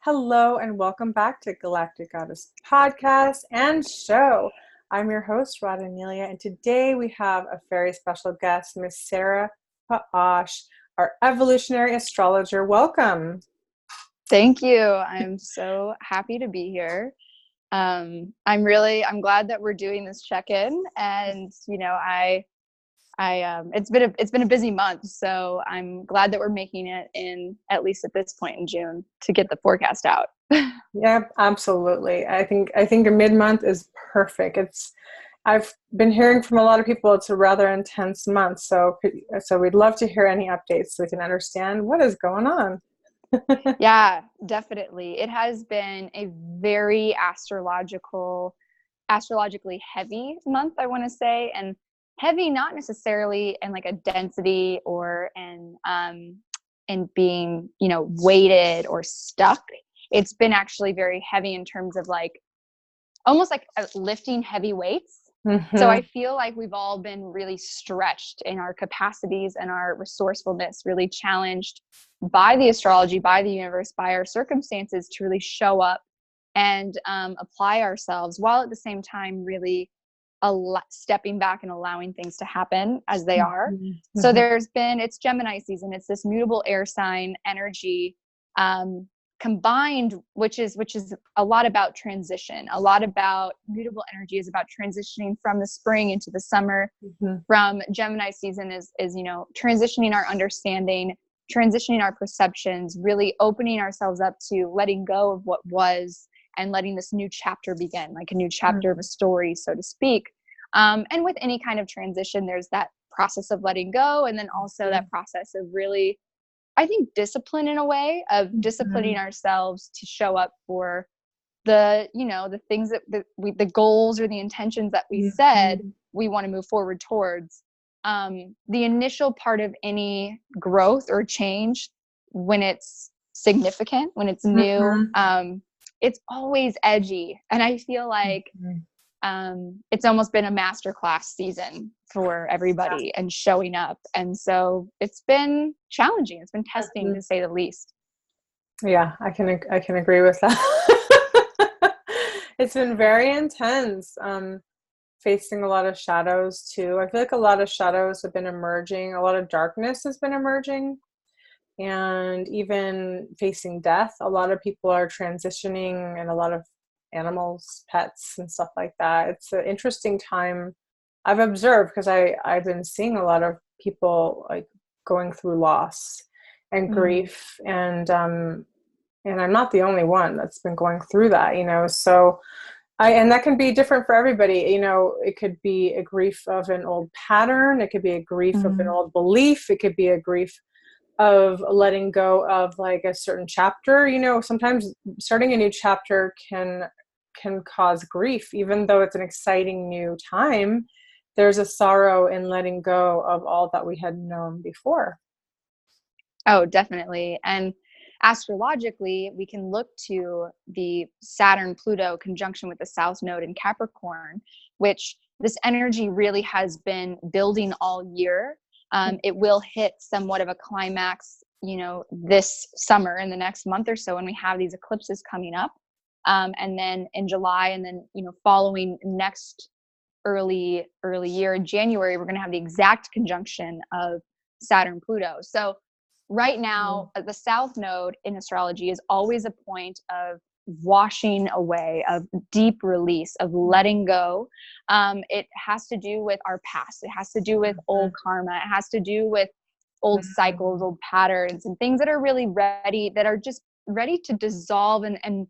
Hello and welcome back to Galactic Goddess Podcast and Show. I'm your host, Rod Amelia, and today we have a very special guest, Miss Sarah Paasch, our evolutionary astrologer. Welcome. Thank you. I'm so happy to be here. I'm glad that we're doing this check-in, and it's been a busy month, so I'm glad that we're making it in, at least at this point in June, to get the forecast out. Yeah, absolutely. I think a mid-month is perfect. I've been hearing from a lot of people it's a rather intense month, so we'd love to hear any updates so we can understand what is going on. Yeah, definitely. It has been a very astrologically heavy month, I want to say, and heavy not necessarily in like a density or in being, weighted or stuck. It's been actually very heavy in terms of like almost like lifting heavy weights. So I feel like we've all been really stretched in our capacities and our resourcefulness, really challenged by the astrology, by the universe, by our circumstances to really show up and apply ourselves, while at the same time really stepping back and allowing things to happen as they are. So it's Gemini season. It's this mutable air sign energy combined, which is a lot about transition. A lot about mutable energy is about transitioning from the spring into the summer. From Gemini season is transitioning our understanding, transitioning our perceptions, really opening ourselves up to letting go of what was and letting this new chapter begin, like a new chapter of a story, so to speak. And with any kind of transition, there's that process of letting go, and then also that process of really, I think, discipline, in a way of disciplining ourselves to show up for the things the goals or the intentions that we said we want to move forward towards. The initial part of any growth or change, when it's significant, when it's new, it's always edgy. And I feel like it's almost been a masterclass season for everybody and showing up. And so it's been challenging. It's been testing, to say the least. Yeah, I can agree with that. It's been very intense. Facing a lot of shadows too. I feel like a lot of shadows have been emerging. A lot of darkness has been emerging. And even facing death, a lot of people are transitioning, and a lot of animals, pets, and stuff like that. It's an interesting time I've observed, because I've been seeing a lot of people like going through loss and grief, and I'm not the only one that's been going through that, so and that can be different for everybody. It could be a grief of an old pattern, it could be a grief of an old belief, it could be a grief of letting go of like a certain chapter. Sometimes starting a new chapter can cause grief, even though it's an exciting new time. There's a sorrow in letting go of all that we had known before. Oh, definitely. And astrologically, we can look to the Saturn-Pluto conjunction with the South Node in Capricorn, which this energy really has been building all year. It will hit somewhat of a climax, this summer, in the next month or so, when we have these eclipses coming up. And then in July, and then, following next early year in January, we're going to have the exact conjunction of Saturn-Pluto. So right now, the South Node in astrology is always a point of washing away, of deep release, of letting go. It has to do with our past. It has to do with old karma. It has to do with old cycles, old patterns, and things that are really just ready to dissolve. And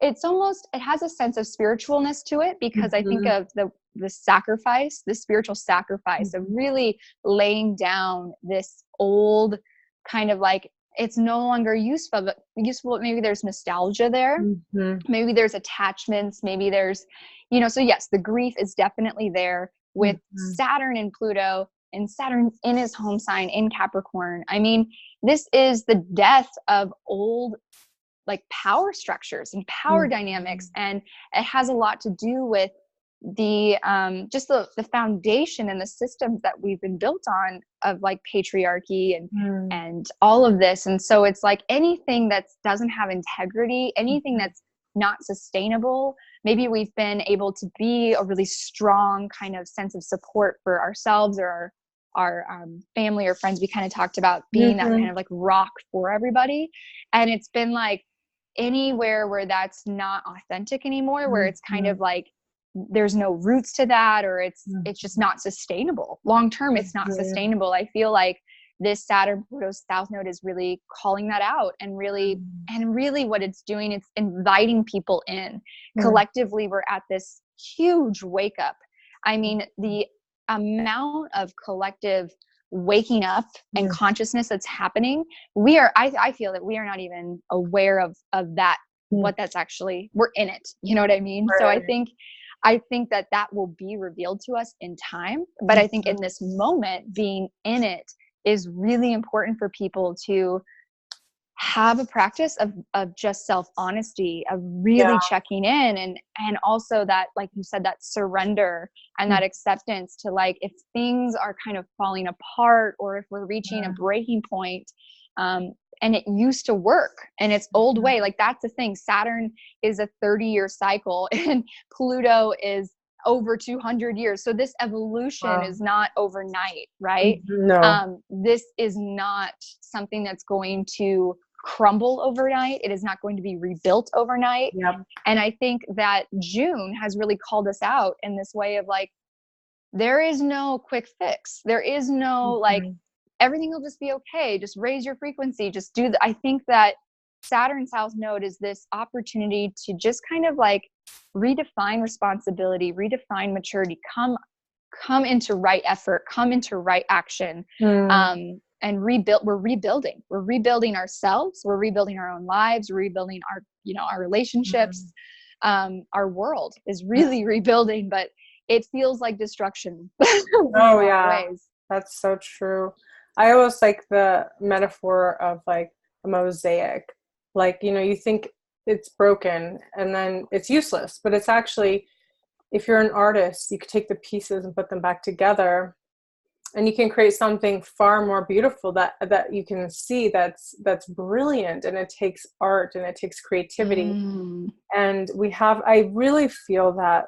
it's almost, it has a sense of spiritualness to it, because I think of the sacrifice, the spiritual sacrifice of really laying down this old kind of like, it's no longer useful. Maybe there's nostalgia there. Maybe there's attachments. Maybe there's, so yes, the grief is definitely there with Saturn and Pluto, and Saturn in his home sign in Capricorn. I mean, this is the death of old like power structures and power dynamics. And it has a lot to do with just the foundation and the systems that we've been built on of like patriarchy and all of this. And so it's like anything that doesn't have integrity, anything that's not sustainable, maybe we've been able to be a really strong kind of sense of support for ourselves or our family or friends. We kind of talked about being that kind of like rock for everybody. And it's been like anywhere where that's not authentic anymore, where it's kind of like there's no roots to that, or it's just not sustainable long term. It's not sustainable. I feel like this Saturn Pluto South Node is really calling that out, and really what it's doing, it's inviting people in. Collectively, we're at this huge wake up. I mean, the amount of collective waking up and consciousness that's happening, I feel that we are not even aware of that, what that's actually, we're in it. You know what I mean? Right. So I think that will be revealed to us in time. But I think in this moment, being in it is really important for people to have a practice of just self-honesty, of really checking in, and also that, like you said, that surrender and that acceptance to, like, if things are kind of falling apart, or if we're reaching a breaking point, and it used to work in its old way. Like, that's the thing. Saturn is a 30-year cycle and Pluto is over 200 years. So this evolution is not overnight, right? No. This is not something that's going to crumble overnight. It is not going to be rebuilt overnight. Yep. And I think that June has really called us out in this way of, like, there is no quick fix. There is no like, everything will just be okay. Just raise your frequency. Just do I think that Saturn South Node is this opportunity to just kind of like redefine responsibility, redefine maturity, come into right effort, come into right action, and rebuild. We're rebuilding ourselves. We're rebuilding our own lives. We're rebuilding our relationships. Our world is really rebuilding, but it feels like destruction. Oh yeah, that's so true. I always like the metaphor of like a mosaic. Like, you think it's broken and then it's useless, but it's actually, if you're an artist, you could take the pieces and put them back together, and you can create something far more beautiful that you can see that's brilliant. And it takes art and it takes creativity. And I really feel that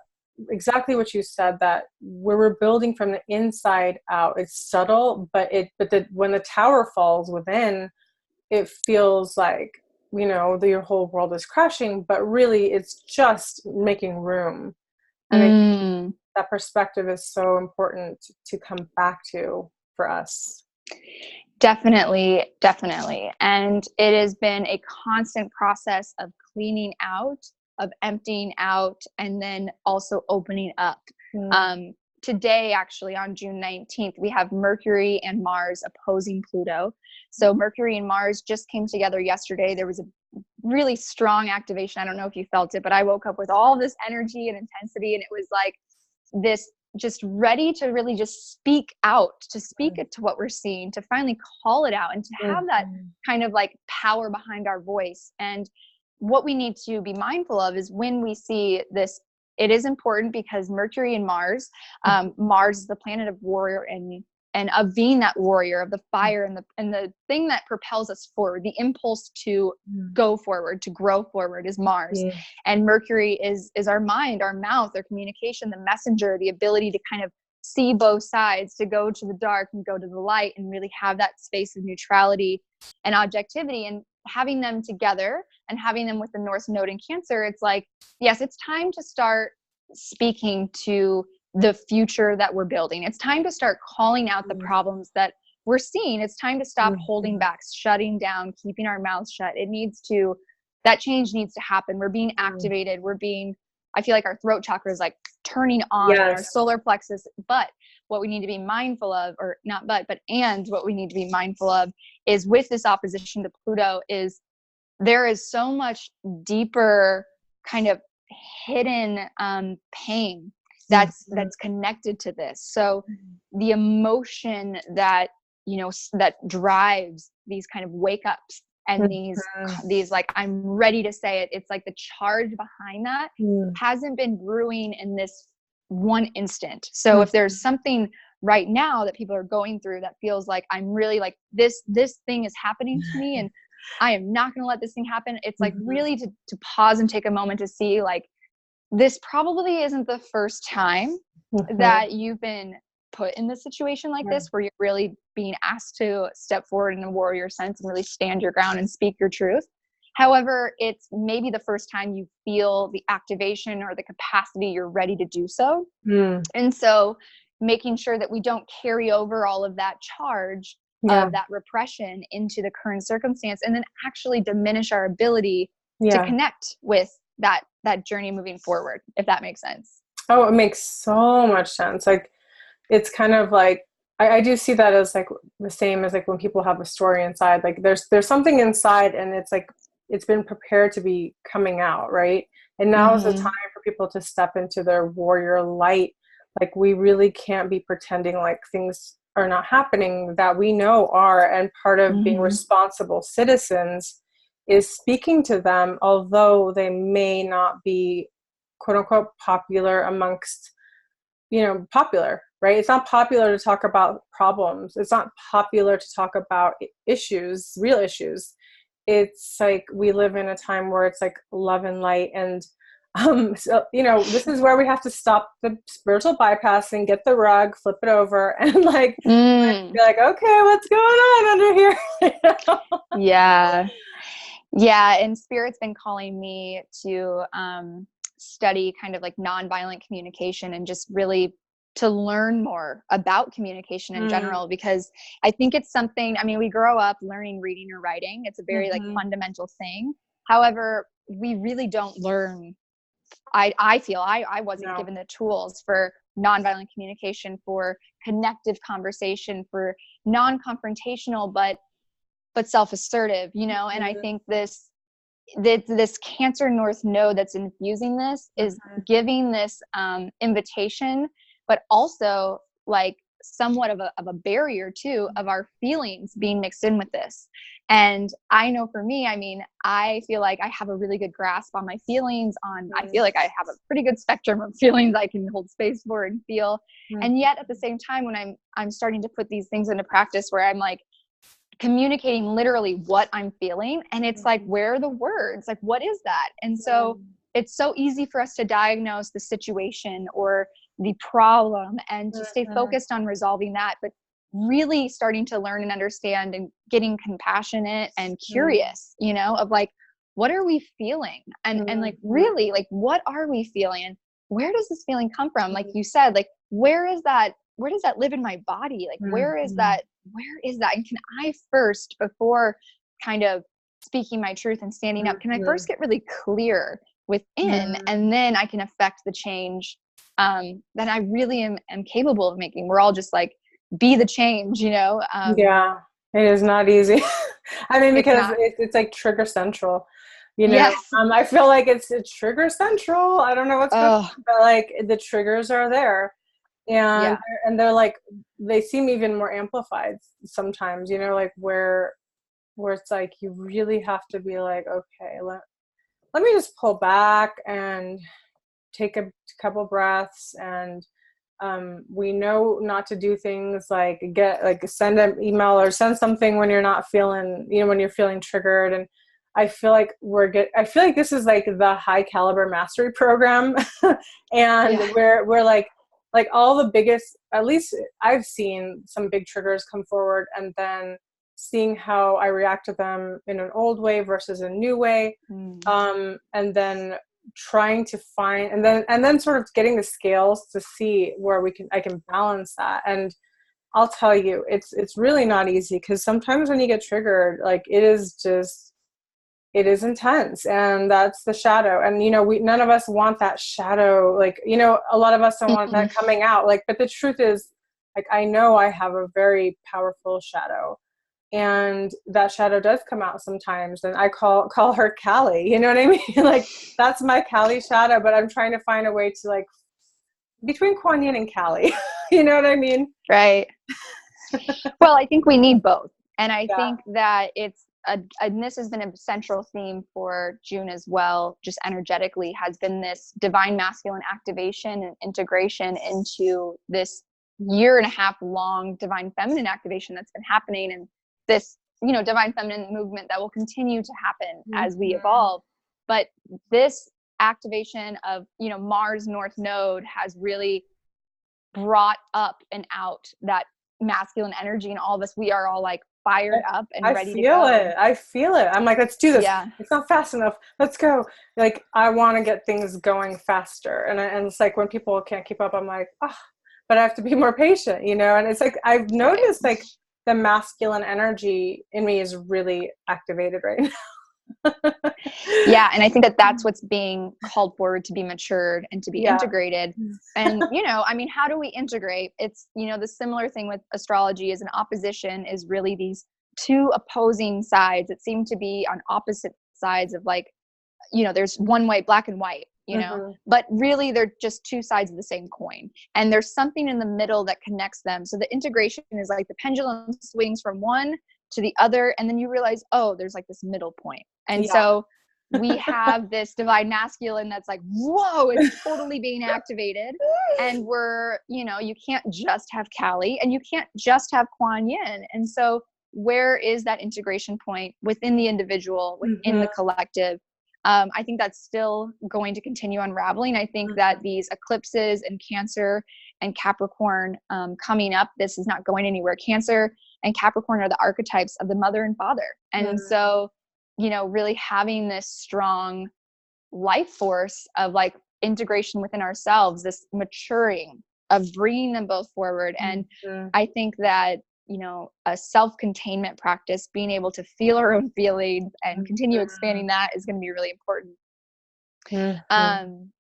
exactly what you said, that we're building from the inside out. It's subtle, but when the tower falls within, it feels like, your whole world is crashing, but really it's just making room. And I think that perspective is so important to come back to for us. Definitely. And it has been a constant process of cleaning out, of emptying out, and then also opening up. Today, actually, on June 19th, we have Mercury and Mars opposing Pluto. So Mercury and Mars just came together yesterday. There was a really strong activation. I don't know if you felt it, but I woke up with all this energy and intensity, and it was like this, just ready to really just speak out, to speak it to what we're seeing, to finally call it out, and to have that kind of like power behind our voice. And what we need to be mindful of is when we see this, it is important because Mercury and Mars, Mars is the planet of warrior and of being that warrior, of the fire and the thing that propels us forward, the impulse to go forward, to grow forward, is Mars. And Mercury is our mind, our mouth, our communication, the messenger, the ability to kind of see both sides, to go to the dark and go to the light, and really have that space of neutrality and objectivity. And having them together and having them with the North Node in Cancer, it's like, yes, it's time to start speaking to the future that we're building. It's time to start calling out the problems that we're seeing. It's time to stop holding back, shutting down, keeping our mouths shut. That change needs to happen. We're being activated. I feel like our throat chakra is like turning on, and our solar plexus. But what we need to be mindful of, what we need to be mindful of is, with this opposition to Pluto, is there is so much deeper kind of hidden pain that's connected to this. So the emotion that that drives these kind of wake ups and these like, I'm ready to say it, it's like the charge behind that hasn't been brewing in this one instant. So if there's something right now that people are going through that feels like I'm really like this thing is happening to me and I am not going to let this thing happen. It's like really to pause and take a moment to see like, this probably isn't the first time that you've been put in this situation like this, where you're really being asked to step forward in a warrior sense and really stand your ground and speak your truth. However, it's maybe the first time you feel the activation or the capacity you're ready to do so. And so making sure that we don't carry over all of that charge of that repression into the current circumstance, and then actually diminish our ability to connect with that journey moving forward, if that makes sense. Oh, it makes so much sense. Like, it's kind of like, I do see that as like the same as like when people have a story inside, like there's something inside and it's like, it's been prepared to be coming out. Right. And now is the time for people to step into their warrior light. Like, we really can't be pretending like things are not happening that we know are. And part of being responsible citizens is speaking to them, although they may not be quote unquote popular amongst, popular, right? It's not popular to talk about problems. It's not popular to talk about issues, real issues. It's like we live in a time where it's like love and light. And so, this is where we have to stop the spiritual bypass and get the rug, flip it over, and like be like, okay, what's going on under here? Yeah. And Spirit's been calling me to study kind of like nonviolent communication and just really to learn more about communication in general, because I think it's something, I mean, we grow up learning reading or writing. It's a very like fundamental thing. However, we really don't learn. I feel I wasn't given the tools for nonviolent communication, for connective conversation, for non-confrontational, but self-assertive, and I think this Cancer North node that's infusing this is giving this invitation, but also like somewhat of a barrier too, of our feelings being mixed in with this. And I know for me, I mean, I feel like I have a really good grasp on my feelings, I feel like I have a pretty good spectrum of feelings I can hold space for and feel. And yet at the same time, when I'm starting to put these things into practice where I'm like communicating literally what I'm feeling, and it's like, where are the words? Like, what is that? And so it's so easy for us to diagnose the situation or the problem and to stay focused on resolving that, but really starting to learn and understand and getting compassionate and curious, of like, what are we feeling? And like, really, like, what are we feeling? And where does this feeling come from? Like you said, like, where does that live in my body? Like, where is that? And can I first, before kind of speaking my truth and standing up, can I first get really clear within, and then I can affect the change that I really am capable of making. We're all just like, be the change, Yeah, it is not easy. I mean, because it's like trigger central, Yes. I feel like it's trigger central. I don't know what's going on, but like the triggers are there. And they're like, they seem even more amplified sometimes, like where it's like, you really have to be like, okay, let me just pull back and take a couple breaths. And we know not to do things like send an email or send something when you're not feeling, when you're feeling triggered. And I feel like I feel like this is like the high caliber mastery program. And we're like all the biggest, at least I've seen some big triggers come forward, and then seeing how I react to them in an old way versus a new way. And then trying to find, and then sort of getting the scales to see where I can balance that. And I'll tell you, it's really not easy, because sometimes when you get triggered, like it is intense, and that's the shadow. And none of us want that shadow, like a lot of us don't want that coming out, like, but the truth is, like, I know I have a very powerful shadow, and that shadow does come out sometimes, and I call her Callie, you know what I mean? Like, that's my Callie shadow, but I'm trying to find a way to, like, between Kuan Yin and Callie, you know what I mean? Right. Well, I think we need both. And I think that it's and this has been a central theme for June as well, just energetically, has been this divine masculine activation and integration into this 1.5 year long divine feminine activation that's been happening, and this, you know, divine feminine movement that will continue to happen as we evolve. But this activation of, you know, Mars North Node has really brought up and out that masculine energy in all of us. We are all like fired up and ready to go. I feel it. I'm like, let's do this. Yeah. It's not fast enough. Let's go. Like, I want to get things going faster. And it's like when people can't keep up, I'm like, but I have to be more patient, you know? And it's like, I've noticed like the masculine energy in me is really activated right now. Yeah. And I think that that's what's being called forward to be matured and to be integrated. And, you know, I mean, how do we integrate? It's, you know, the similar thing with astrology is an opposition is really these two opposing sides that seem to be on opposite sides of, like, you know, there's one way, black and white, you know, but really they're just two sides of the same coin. And there's something in the middle that connects them. So the integration is like the pendulum swings from one to the other, and then you realize, oh, there's like this middle point. And so we have this divine masculine that's like, whoa, it's totally being activated. And we're, you know, you can't just have Kali and you can't just have Kuan Yin. And so where is that integration point within the individual, within the collective? I think that's still going to continue unraveling. I think that these eclipses in Cancer and Capricorn coming up, this is not going anywhere. Cancer and Capricorn are the archetypes of the mother and father. And so, you know, really having this strong life force of like integration within ourselves, this maturing of bringing them both forward. And I think that, you know, a self-containment practice, being able to feel our own feelings and continue expanding that is going to be really important.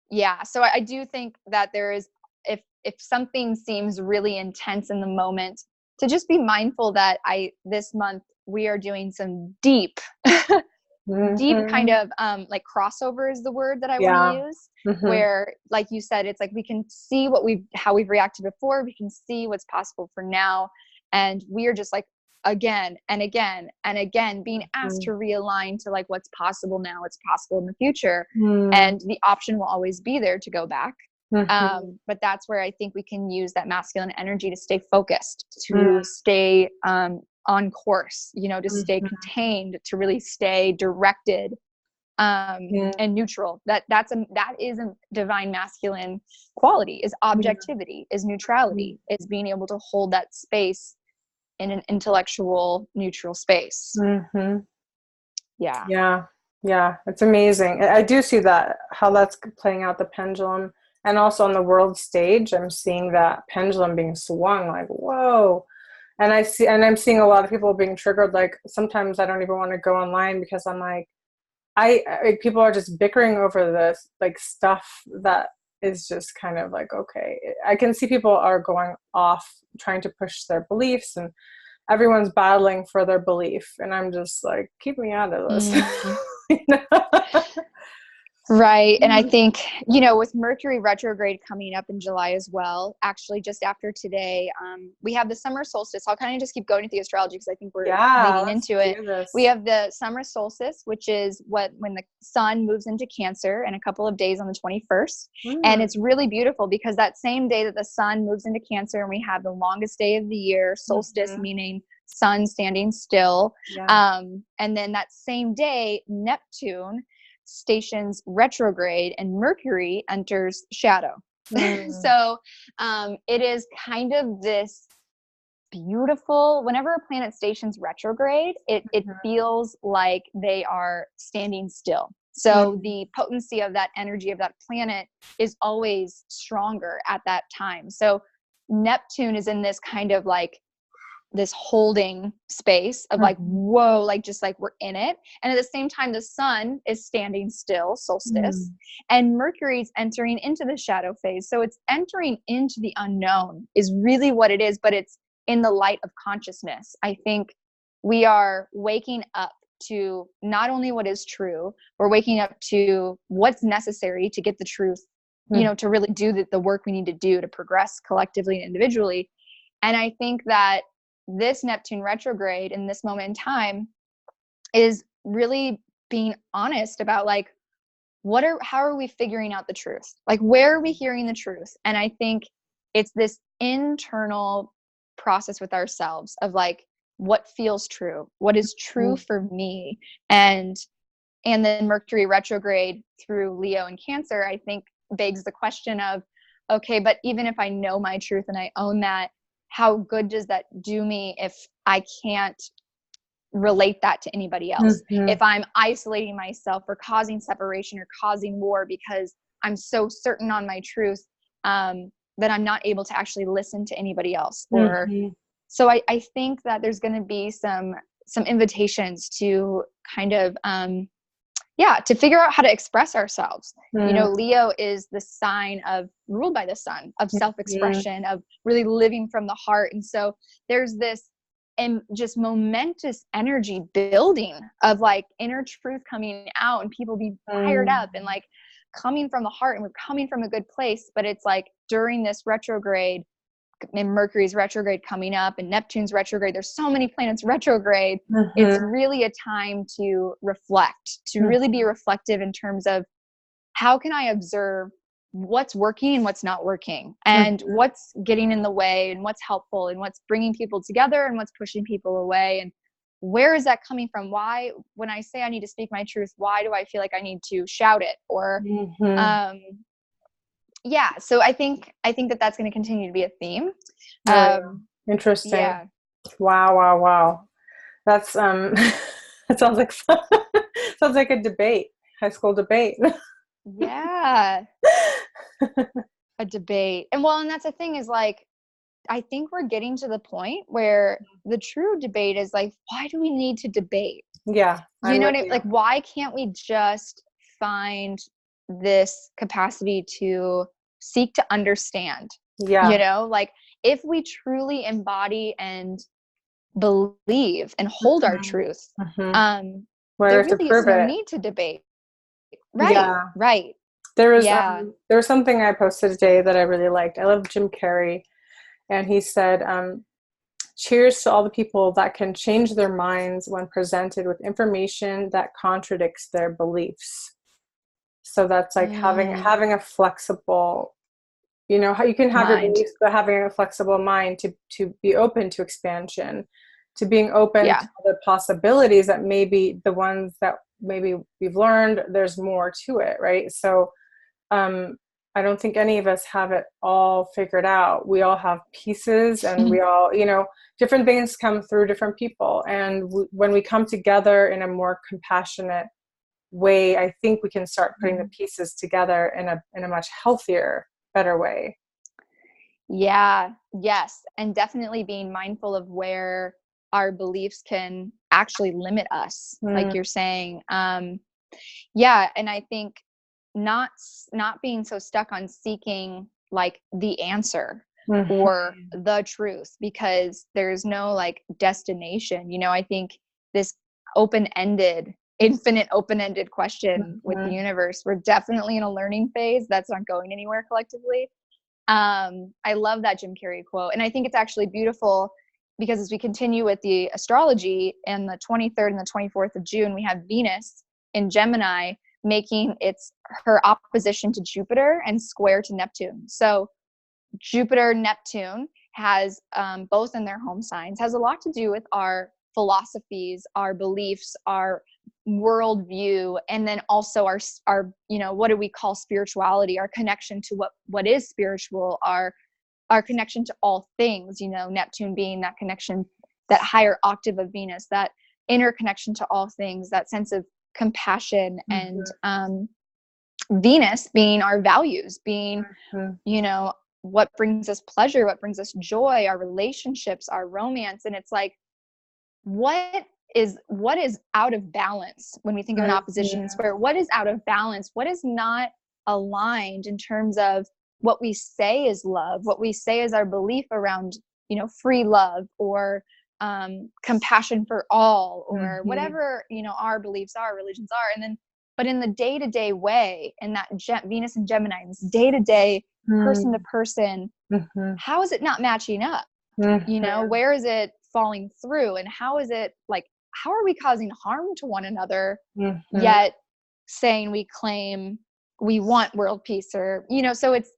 Yeah. So I do think that there is, if something seems really intense in the moment, to just be mindful that this month we are doing some deep kind of like crossover is the word that I want to use, where, like you said, it's like we can see how we've reacted before, we can see what's possible for now, and we are just like again and again and again being asked to realign to like what's possible now, what's possible in the future, and the option will always be there to go back. But that's where I think we can use that masculine energy to stay focused, to stay on course, you know, to stay contained, to really stay directed and neutral. That is a divine masculine quality, is objectivity, is neutrality, is being able to hold that space in an intellectual neutral space. Yeah, it's amazing. I do see that, how that's playing out, the pendulum. And also on the world stage, I'm seeing that pendulum being swung, like, whoa. And I'm seeing a lot of people being triggered. Like, sometimes I don't even want to go online because I'm like, people are just bickering over this, like, stuff that is just kind of like, okay. I can see people are going off trying to push their beliefs, and everyone's battling for their belief. And I'm just like, keep me out of this. You know? Right. And I think, you know, with Mercury retrograde coming up in July as well, actually just after today, we have the summer solstice. I'll kind of just keep going with the astrology because I think we're leading into it. We have the summer solstice, which is when the sun moves into Cancer in a couple of days on the 21st. And it's really beautiful because that same day that the sun moves into Cancer, and we have the longest day of the year, solstice, meaning sun standing still. And then that same day, Neptune stations retrograde and Mercury enters shadow. So it is kind of this beautiful, whenever a planet stations retrograde, it feels like they are standing still. So the potency of that energy of that planet is always stronger at that time. So Neptune is in this kind of like this holding space of like, whoa, like just like we're in it. And at the same time, the sun is standing still, solstice, and Mercury's entering into the shadow phase. So it's entering into the unknown is really what it is, but it's in the light of consciousness. I think we are waking up to not only what is true, we're waking up to what's necessary to get the truth, you know, to really do the work we need to do to progress collectively and individually. And I think that this Neptune retrograde in this moment in time is really being honest about like, how are we figuring out the truth? Like, where are we hearing the truth? And I think it's this internal process with ourselves of like, what feels true? What is true for me? And then Mercury retrograde through Leo and Cancer, I think begs the question of, okay, but even if I know my truth and I own that, how good does that do me if I can't relate that to anybody else? If I'm isolating myself or causing separation or causing war because I'm so certain on my truth, that I'm not able to actually listen to anybody else. Or so I think that there's going to be some invitations to kind of to figure out how to express ourselves. You know, Leo is the sign of ruled by the sun, of self-expression, of really living from the heart. And so there's this and just momentous energy building of like inner truth coming out and people be fired up and like coming from the heart, and we're coming from a good place. But it's like during this retrograde, and Mercury's retrograde coming up and Neptune's retrograde, there's so many planets retrograde. It's really a time to reflect, to really be reflective in terms of how can I observe what's working and what's not working, and what's getting in the way, and what's helpful, and what's bringing people together, and what's pushing people away, and where is that coming from? Why, when I say I need to speak my truth, why do I feel like I need to shout it? Or so I think that that's going to continue to be a theme. Interesting. Yeah. Wow. That's that sounds like fun. Sounds like a debate, high school debate. Yeah. A debate. And that's the thing is like, I think we're getting to the point where the true debate is like, why do we need to debate? Yeah. You know what I mean? Like, why can't we just find this capacity to seek to understand? Yeah. You know, like if we truly embody and believe and hold our truth, there really is no need to debate. Right. Yeah. Right. There was something I posted today that I really liked. I love Jim Carrey. And he said, cheers to all the people that can change their minds when presented with information that contradicts their beliefs. So that's like having a flexible, you know, how you can have your beliefs, but having a flexible mind to be open to expansion, to being open to other possibilities that maybe the ones that maybe we've learned, there's more to it, right? So I don't think any of us have it all figured out. We all have pieces, and we all, you know, different things come through different people. And when we come together in a more compassionate way, I think we can start putting the pieces together in a much healthier, better way. Yeah. Yes. And definitely being mindful of where our beliefs can actually limit us, like you're saying. And I think not being so stuck on seeking like the answer or the truth, because there's no like destination. You know, I think this infinite open-ended question with the universe, we're definitely in a learning phase that's not going anywhere collectively. I love that Jim Carrey quote. And I think it's actually beautiful because as we continue with the astrology, and the 23rd and the 24th of June, we have Venus in Gemini making her opposition to Jupiter and square to Neptune. So Jupiter, Neptune has both in their home signs, has a lot to do with our philosophies, our beliefs, our worldview, and then also our you know, what do we call spirituality, our connection to what is spiritual, our connection to all things, you know, Neptune being that connection, that higher octave of Venus, that inner connection to all things, that sense of compassion, and Venus being our values, being, you know, what brings us pleasure, what brings us joy, our relationships, our romance. And it's like, what is out of balance when we think of an opposition and square? What is out of balance? What is not aligned in terms of what we say is love, what we say is our belief around, you know, free love, or compassion for all, or whatever, you know, our beliefs are, religions are. And then, but in the day-to-day way, in that Venus and Gemini, in this day-to-day, person to person, how is it not matching up? You know, where is it falling through, and how is it like, how are we causing harm to one another, Mm-hmm. yet saying we claim we want world peace, or, you know, so it's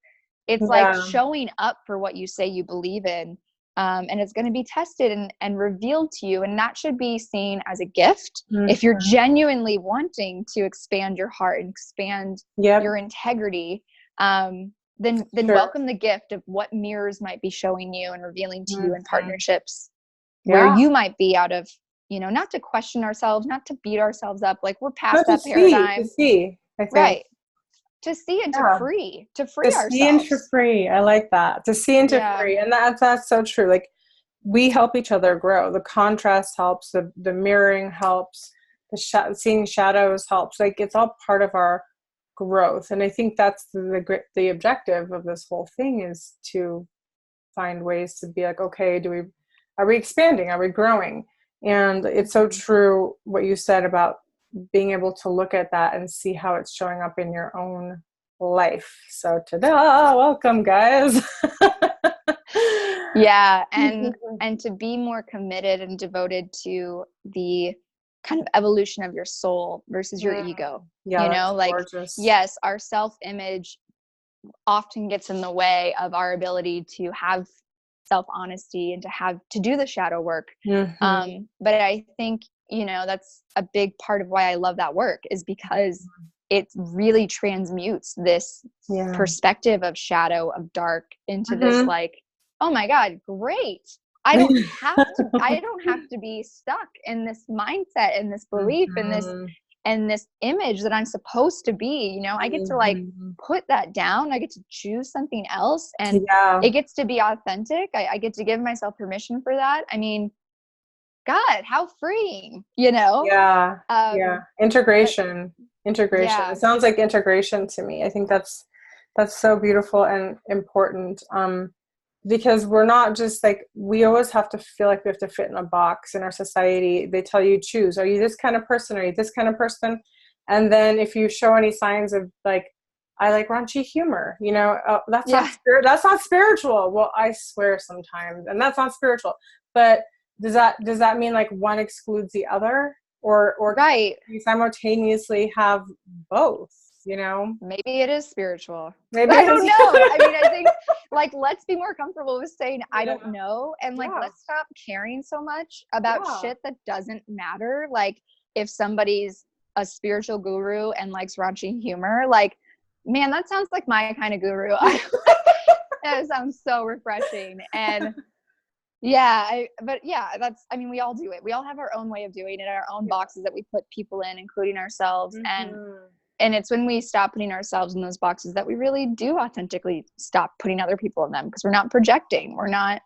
like showing up for what you say you believe in. And it's going to be tested and revealed to you. And that should be seen as a gift. Mm-hmm. If you're genuinely wanting to expand your heart and expand your integrity, then welcome the gift of what mirrors might be showing you and revealing to you in partnerships where you might be out of, you know, not to question ourselves, not to beat ourselves up. Like, we're past that paradigm. To see, I think. Right. To see and to free ourselves. To see and to free. I like that. To see and to free. And that's so true. Like, we help each other grow. The contrast helps. The mirroring helps. Seeing shadows helps. Like, it's all part of our growth. And I think that's the objective of this whole thing, is to find ways to be like, okay, are we expanding? Are we growing? And it's so true what you said about being able to look at that and see how it's showing up in your own life. So ta-da, welcome guys. Yeah. And to be more committed and devoted to the kind of evolution of your soul versus your ego. Yeah, you know, like, gorgeous. Yes, our self-image often gets in the way of our ability to have self-honesty and to do the shadow work. Mm-hmm. But I think, you know, that's a big part of why I love that work, is because it really transmutes this perspective of shadow, of dark, into this, like, oh my God, great. I don't have to be stuck in this mindset and this belief and this image that I'm supposed to be, you know. I get to like put that down. I get to choose something else, and it gets to be authentic. I get to give myself permission for that. I mean, God, how freeing, you know? Yeah. Integration. Yeah. It sounds like integration to me. I think that's so beautiful and important. Because we're not just like, we always have to feel like we have to fit in a box in our society. They tell you, choose, are you this kind of person? Are you this kind of person? And then if you show any signs of like, I like raunchy humor, you know, that's not spiritual. Well, I swear sometimes, and that's not spiritual. But does that mean like one excludes the other, or right? You simultaneously have both, you know? Maybe it is spiritual. Maybe I don't know. I mean, I think like, let's be more comfortable with saying I don't know, and like let's stop caring so much about shit that doesn't matter. Like, if somebody's a spiritual guru and likes raunchy humor, like, man, that sounds like my kind of guru. That sounds so refreshing. And but that's, I mean, we all do it. We all have our own way of doing it, our own boxes that we put people in, including ourselves. And it's when we stop putting ourselves in those boxes that we really do authentically stop putting other people in them, because we're not projecting. We're not,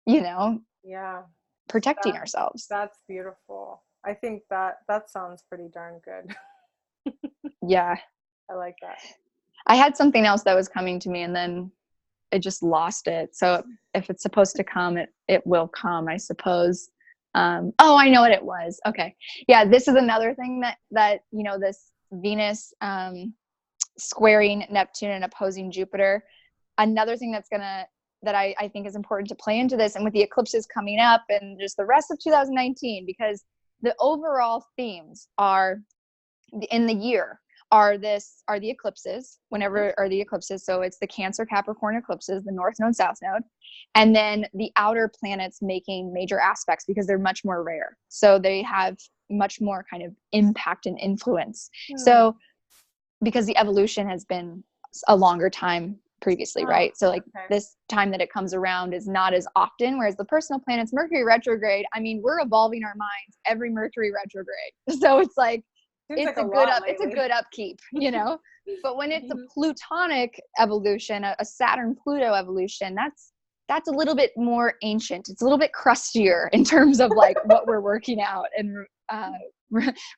you know, protecting ourselves. That's beautiful. I think that sounds pretty darn good. Yeah. I like that. I had something else that was coming to me, and then I just lost it. So if it's supposed to come, it will come, I suppose. I know what it was. Okay. Yeah. This is another thing that, you know, this Venus, squaring Neptune and opposing Jupiter. Another thing that I think is important to play into this, and with the eclipses coming up and just the rest of 2019, because the overall themes in the year are the eclipses, whenever are the eclipses. So it's the Cancer Capricorn eclipses, the North Node, South Node, and then the outer planets making major aspects, because they're much more rare. So they have much more kind of impact and influence. So because the evolution has been a longer time previously, right? So like this time that it comes around is not as often, whereas the personal planets, Mercury retrograde, I mean, we're evolving our minds every Mercury retrograde. So it's like, it's a good upkeep, you know. But when it's a Plutonic evolution, a Saturn Pluto evolution, that's a little bit more ancient. It's a little bit crustier in terms of like what we're working out and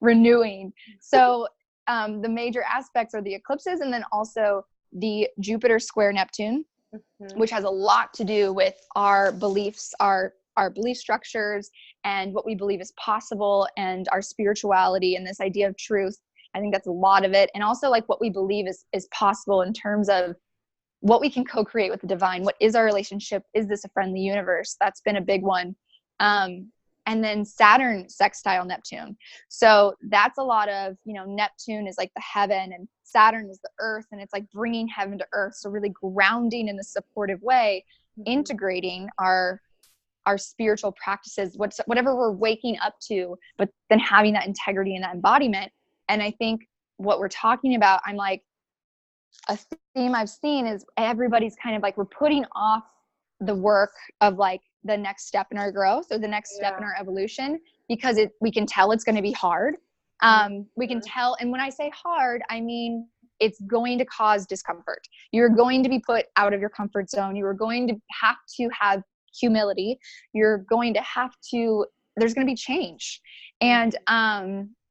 renewing. So the major aspects are the eclipses, and then also the Jupiter square Neptune, which has a lot to do with our beliefs, our belief structures, and what we believe is possible, and our spirituality, and this idea of truth. I think that's a lot of it. And also like what we believe is possible in terms of what we can co-create with the divine. What is our relationship? Is this a friendly universe? That's been a big one. And and then Saturn sextile Neptune. So that's a lot of, Neptune is like the heaven and Saturn is the earth, and it's like bringing heaven to earth. So really grounding in a supportive way, integrating our spiritual practices, whatever we're waking up to, but then having that integrity and that embodiment. And I think what we're talking about, I'm like, a theme I've seen is everybody's kind of like, we're putting off the work of like the next step in our growth or the next step in our evolution, because we can tell it's going to be hard. We can tell. And when I say hard, I mean, it's going to cause discomfort. You're going to be put out of your comfort zone. You are going to have humility. You're going to there's going to be change. And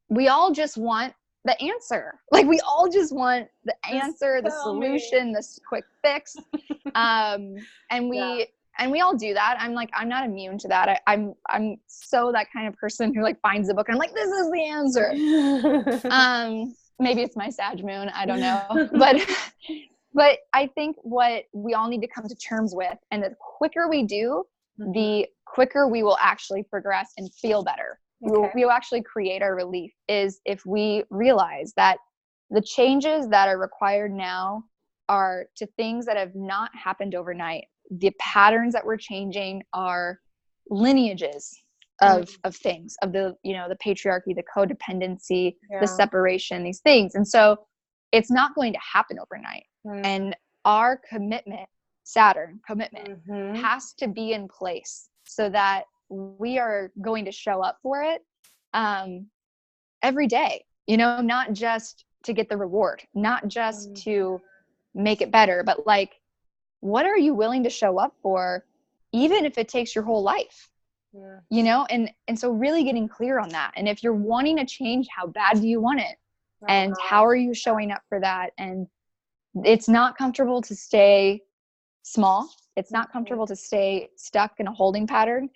we all just want the answer. Like, we all just want the answer, the solution, this quick fix. And we all do that. I'm like, I'm not immune to that. I'm so that kind of person who like finds a book and I'm like, this is the answer. Maybe it's my Sag moon. I don't know. But I think what we all need to come to terms with, and the quicker we do, the quicker we will actually progress and feel better. Okay. We will actually create our relief, is if we realize that the changes that are required now are to things that have not happened overnight. The patterns that we're changing are lineages of things, of the patriarchy, the codependency, the separation, these things. And so it's not going to happen overnight. And our commitment, Saturn commitment, has to be in place so that we are going to show up for it every day, not just to get the reward, not just to make it better, but like, what are you willing to show up for, even if it takes your whole life? And so really getting clear on that. And if you're wanting to change, how bad do you want it? And how are you showing up for that? And it's not comfortable to stay small. It's not comfortable to stay stuck in a holding pattern,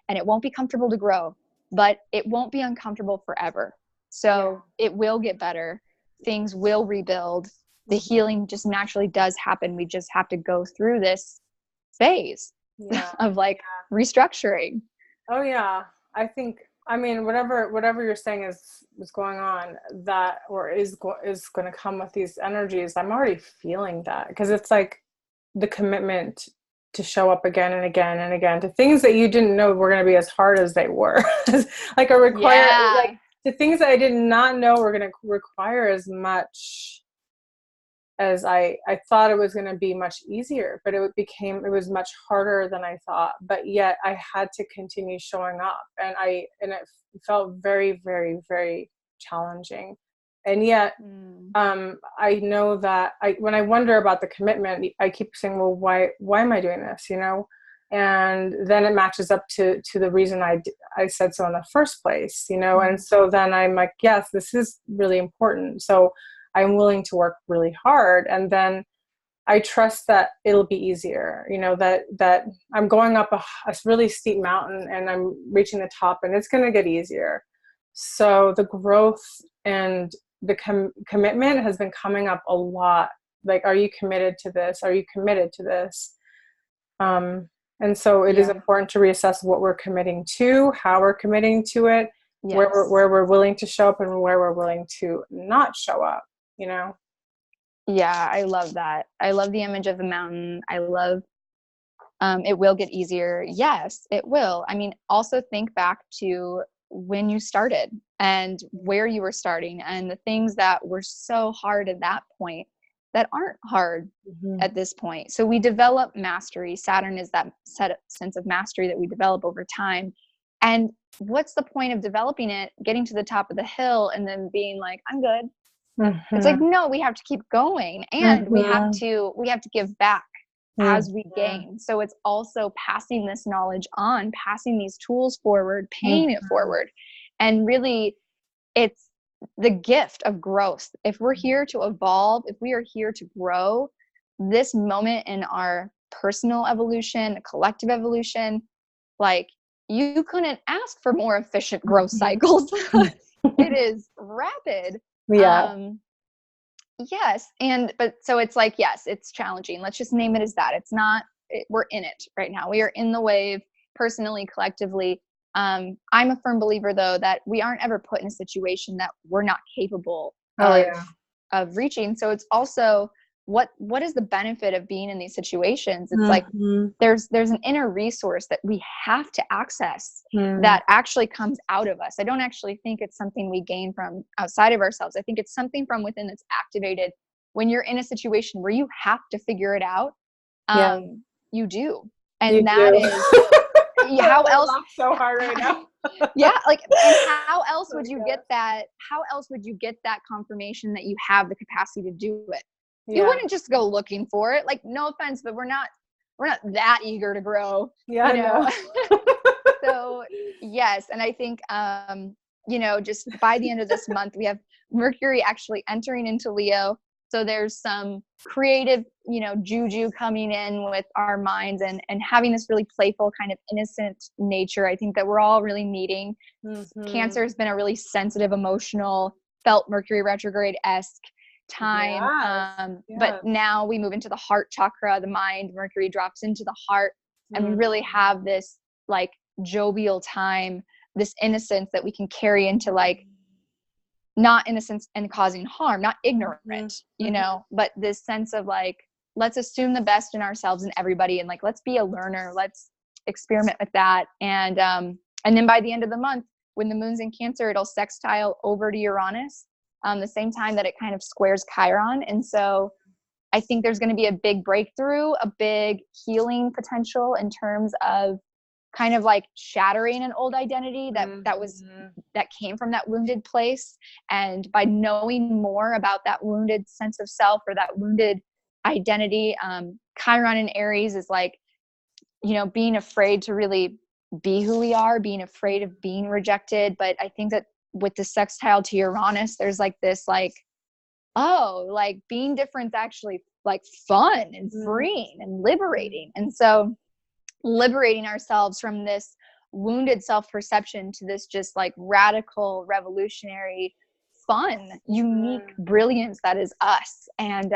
and it won't be comfortable to grow, but it won't be uncomfortable forever. So it will get better. Things will rebuild. The healing just naturally does happen. We just have to go through this phase of like restructuring. Oh yeah. I mean, whatever you're saying is going on, that, or is going to come with these energies. I'm already feeling that, because it's like the commitment to show up again and again and again to things that you didn't know were going to be as hard as they were. Like like the things that I did not know were going to require as much as I thought it was going to be much easier, but it was much harder than I thought. But yet I had to continue showing up, and it felt very, very, very challenging. And yet, I know that when I wonder about the commitment, I keep saying, well, why am I doing this? And then it matches up to the reason I said so in the first place, and so then I'm like, yes, this is really important. So I'm willing to work really hard. And then I trust that it'll be easier, that I'm going up a really steep mountain and I'm reaching the top, and it's going to get easier. So the growth and the commitment has been coming up a lot. Like, are you committed to this? Are you committed to this? And so it is important to reassess what we're committing to, how we're committing to it, where we're willing to show up, and where we're willing to not show up, Yeah, I love that. I love the image of the mountain. I love it will get easier. Yes, it will. I mean, also think back to when you started and where you were starting, and the things that were so hard at that point that aren't hard at this point. So we develop mastery. Saturn is that sense of mastery that we develop over time. And what's the point of developing it, getting to the top of the hill, and then being like, I'm good? It's like, no, we have to keep going, and we have to give back as we gain. So it's also passing this knowledge on, passing these tools forward, paying it forward. And really, it's the gift of growth. If we're here to evolve, if we are here to grow, this moment in our personal evolution, collective evolution, like, you couldn't ask for more efficient growth cycles. It is rapid. Yes. But so it's like, yes, it's challenging. Let's just name it as that. It's not, we're in it right now. We are in the wave, personally, collectively. I'm a firm believer though, that we aren't ever put in a situation that we're not capable Oh yeah. of reaching. So it's also, what is the benefit of being in these situations? It's like, Mm-hmm. there's an inner resource that we have to access Mm. that actually comes out of us. I don't actually think it's something we gain from outside of ourselves. I think it's something from within that's activated when you're in a situation where you have to figure it out. Yeah, You do. you And that do. is, how I else, laugh so hard right now. yeah, like, and how else Oh would my you God. get that? How else would you get that confirmation that you have the capacity to do it? You Yeah. wouldn't just go looking for it. Like, no offense, but we're not that eager to grow, Yeah, you I know? know. So yes. And I think, just by the end of this month, we have Mercury actually entering into Leo. So there's some creative, juju coming in with our minds, and having this really playful kind of innocent nature. I think that we're all really needing. Mm-hmm. Cancer has been a really sensitive, emotional, felt Mercury retrograde-esque time. Yes. But Yes. now we move into the heart chakra, the mind. Mercury drops into the heart, and we really have this like jovial time, this innocence that we can carry into, like, not innocence and causing harm, not ignorant, Mm-hmm. but this sense of like, let's assume the best in ourselves and everybody, and like, let's be a learner, let's experiment with that. And then by the end of the month, when the moon's in Cancer, it'll sextile over to Uranus, the same time that it kind of squares Chiron. And so I think there's going to be a big breakthrough, a big healing potential in terms of kind of like shattering an old identity that came from that wounded place. And by knowing more about that wounded sense of self, or that wounded identity, Chiron in Aries is like, being afraid to really be who we are, being afraid of being rejected. But I think that with the sextile to Uranus, there's like this, like, oh, like being different is actually like fun and freeing and liberating. And so liberating ourselves from this wounded self-perception to this just like radical, revolutionary, fun, unique brilliance that is us. And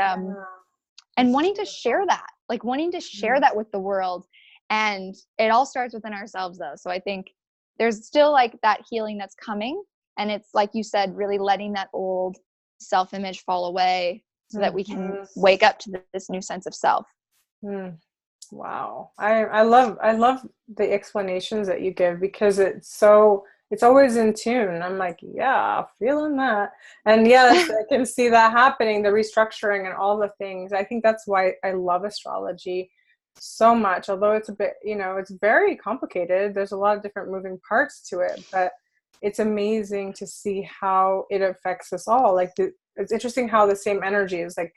wanting to share that, like wanting to share that with the world. And it all starts within ourselves though. So I think there's still like that healing that's coming. And it's like you said, really letting that old self-image fall away so that we can wake up to this new sense of self. Wow. I love the explanations that you give, because it's always in tune. I'm like, yeah, feeling that. And yes, I can see that happening, the restructuring and all the things. I think that's why I love astrology so much, although it's a bit, it's very complicated. There's a lot of different moving parts to it, but it's amazing to see how it affects us all. Like it's interesting how the same energy is like,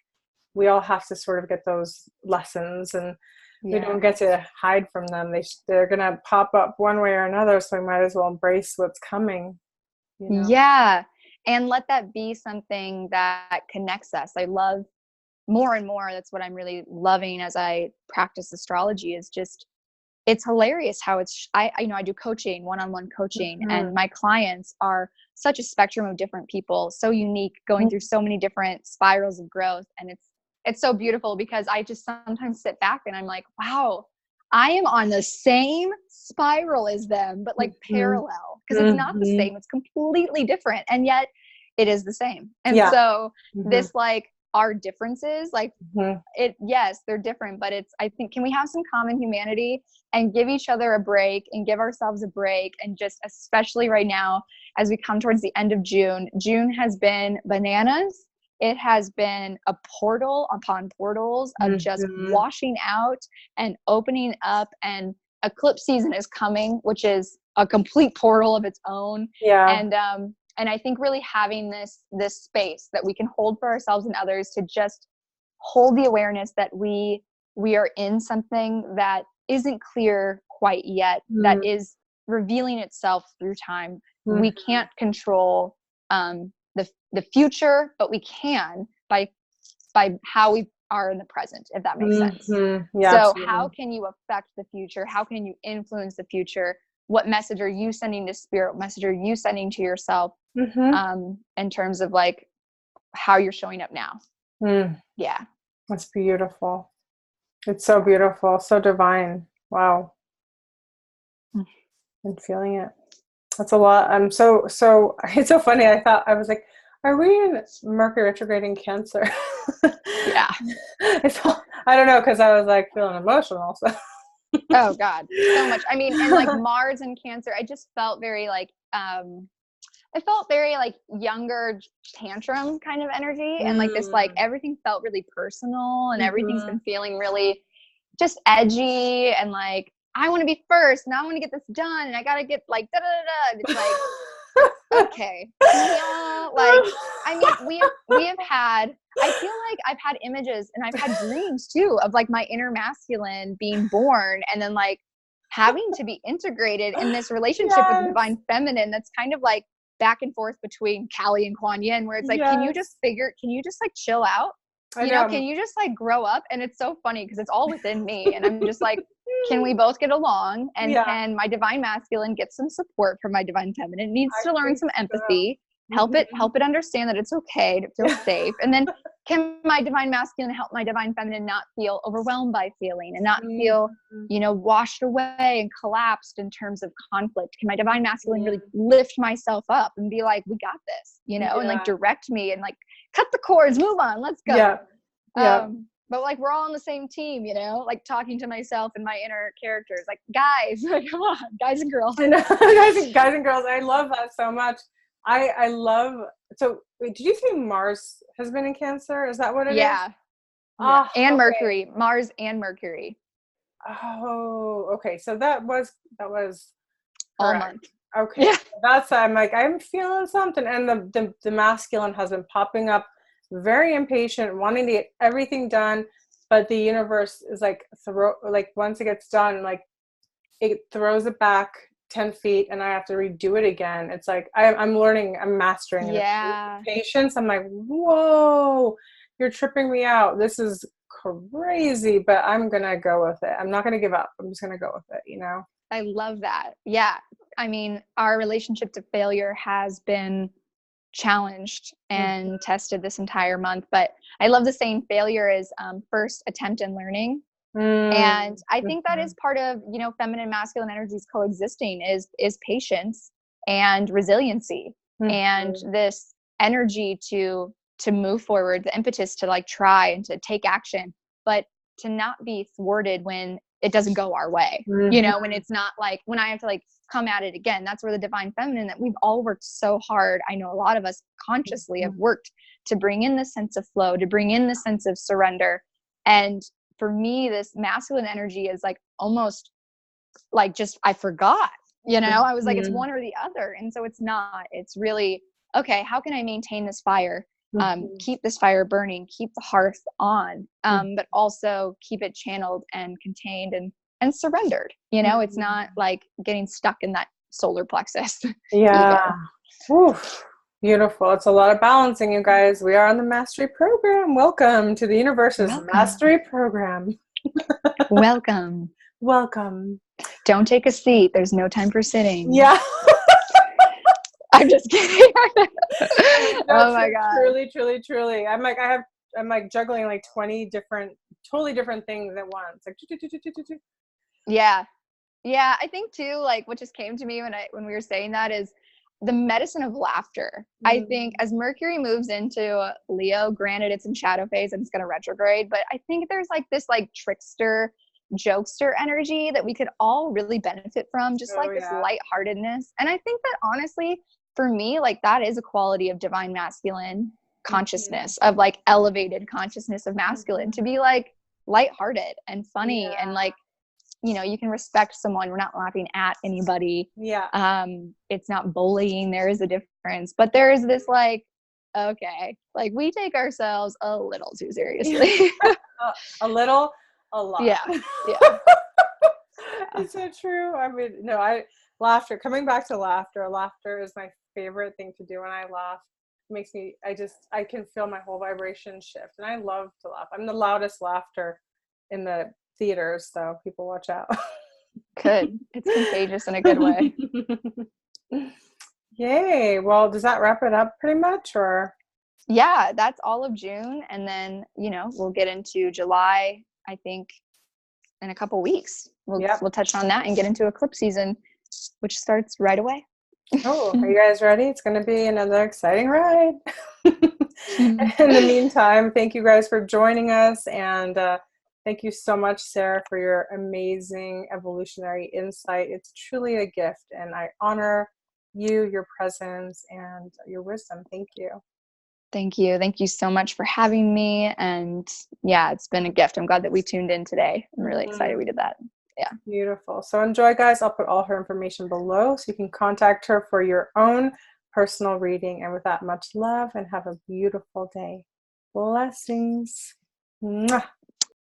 we all have to sort of get those lessons, and we don't get to hide from them. They're going to pop up one way or another. So we might as well embrace what's coming, Yeah. And let that be something that connects us. I love more and more. That's what I'm really loving as I practice astrology, is just, it's hilarious how I do coaching, one-on-one coaching, and my clients are such a spectrum of different people, so unique, going through so many different spirals of growth. And it's so beautiful, because I just sometimes sit back and I'm like, wow, I am on the same spiral as them, but like parallel, because it's not the same. It's completely different. And yet it is the same. And so this, like, our differences, like yes, they're different, but I think, can we have some common humanity and give each other a break and give ourselves a break? And just, especially right now, as we come towards the end of June has been bananas. It has been a portal upon portals of just washing out and opening up, and eclipse season is coming, which is a complete portal of its own. And I think really having this space that we can hold for ourselves and others, to just hold the awareness that we are in something that isn't clear quite yet, that is revealing itself through time. We can't control the future, but we can by how we are in the present, if that makes sense. Yeah, So absolutely. how can you affect the future? How can you influence the future? What message are you sending to spirit? What message are you sending to yourself, in terms of like how you're showing up now? Yeah. That's beautiful. It's so beautiful. So divine. Wow. been feeling it. That's a lot. It's so funny. I was like, are we in Mercury retrograde in Cancer? Yeah. I don't know, because I was like feeling emotional. So. Oh God, so much. I mean, and like Mars and Cancer, I just felt very like, I felt very like younger tantrum kind of energy. And like this, like everything felt really personal and everything's been feeling really just edgy and like, I want to be first and I want to get this done and I got to get like, da da da. And it's like, okay, y'all, like, I mean, we have had, I feel like I've had images and I've had dreams too of like my inner masculine being born and then like having to be integrated in this relationship with the divine feminine that's kind of like back and forth between Callie and Kuan Yin, where it's like, can you just like chill out? You know, can you just like grow up? And it's so funny because it's all within me. And I'm just like, can we both get along? And can my divine masculine get some support from my divine feminine? It needs to learn some empathy, help it understand that it's okay to feel safe. And then can my divine masculine help my divine feminine not feel overwhelmed by feeling and not feel, you know, washed away and collapsed in terms of conflict? Can my divine masculine really lift myself up and be like, we got this, you know, and like direct me and like cut the cords, move on, let's go. But like we're all on the same team, you know, like talking to myself and my inner characters, like guys, like, come on, guys and girls. I know. guys and girls. I love that so much. I love. So, wait, did you say Mars has been in Cancer? Is that what it is? Yeah. And Mercury, Mars and Mercury. Oh, okay. So that was all month. Okay. Yeah. That's I'm like, I'm feeling something. And the masculine has been popping up, very impatient, wanting to get everything done, but the universe is like once it gets done, like it throws it back 10 feet and I have to redo it again. It's like I'm learning, I'm mastering patience. I'm like, whoa, you're tripping me out. This is crazy, but I'm gonna go with it. I'm not gonna give up. I'm just gonna go with it, you know? I love that. Yeah. I mean, our relationship to failure has been challenged and tested this entire month, but I love the saying failure is first attempt in learning. And I think that is part of, you know, feminine and masculine energies coexisting is patience and resiliency and this energy to move forward, the impetus to like try and to take action, but to not be thwarted when it doesn't go our way, you know, when it's not like when I have to like come at it again. That's where the divine feminine that we've all worked so hard. I know a lot of us consciously have worked to bring in the sense of flow, to bring in the sense of surrender. And for me, this masculine energy is like almost like just, I forgot, you know, I was like, it's one or the other. And so it's not, it's really, okay, how can I maintain this fire? Keep this fire burning, keep the hearth on, but also keep it channeled and contained and surrendered. You know, it's not like getting stuck in that solar plexus. Yeah. Oof. Beautiful. It's a lot of balancing, you guys. We are on the mastery program. Welcome to the universe's mastery program. Welcome. Don't take a seat. There's no time for sitting. Yeah. I'm just kidding. Oh my God. Truly. I'm like juggling like 20 totally different things at once. Like, yeah. I think too, like what just came to me when we were saying that is the medicine of laughter. I think as Mercury moves into Leo, granted it's in shadow phase and it's going to retrograde, but I think there's like this like trickster, jokester energy that we could all really benefit from, just this lightheartedness. And I think that honestly, for me, like that is a quality of divine masculine consciousness, of like elevated consciousness of masculine, to be like lighthearted and funny and like, you know, you can respect someone. We're not laughing at anybody. It's not bullying. There is a difference, but there is this like, okay, like we take ourselves a little too seriously. a lot. Yeah. It's so true. I mean, laughter, coming back to laughter is my favorite thing to do. When I laugh, it makes me, I can feel my whole vibration shift, and I love to laugh. I'm the loudest laughter in the theaters, so people watch out. Good. It's contagious in a good way. Yay. Well, does that wrap it up pretty much, or? Yeah, that's all of June, and then, you know, we'll get into July, I think in a couple weeks. We'll touch on that and get into eclipse season. which starts right away. Oh, are you guys ready? It's going to be another exciting ride. In the meantime, thank you guys for joining us. And thank you so much, Sarah, for your amazing evolutionary insight. It's truly a gift. And I honor you, your presence, and your wisdom. Thank you. Thank you. Thank you so much for having me. And yeah, it's been a gift. I'm glad that we tuned in today. I'm really excited we did that. Yeah. Beautiful. So enjoy, guys. I'll put all her information below so you can contact her for your own personal reading. And with that, much love and have a beautiful day. Blessings. Mwah.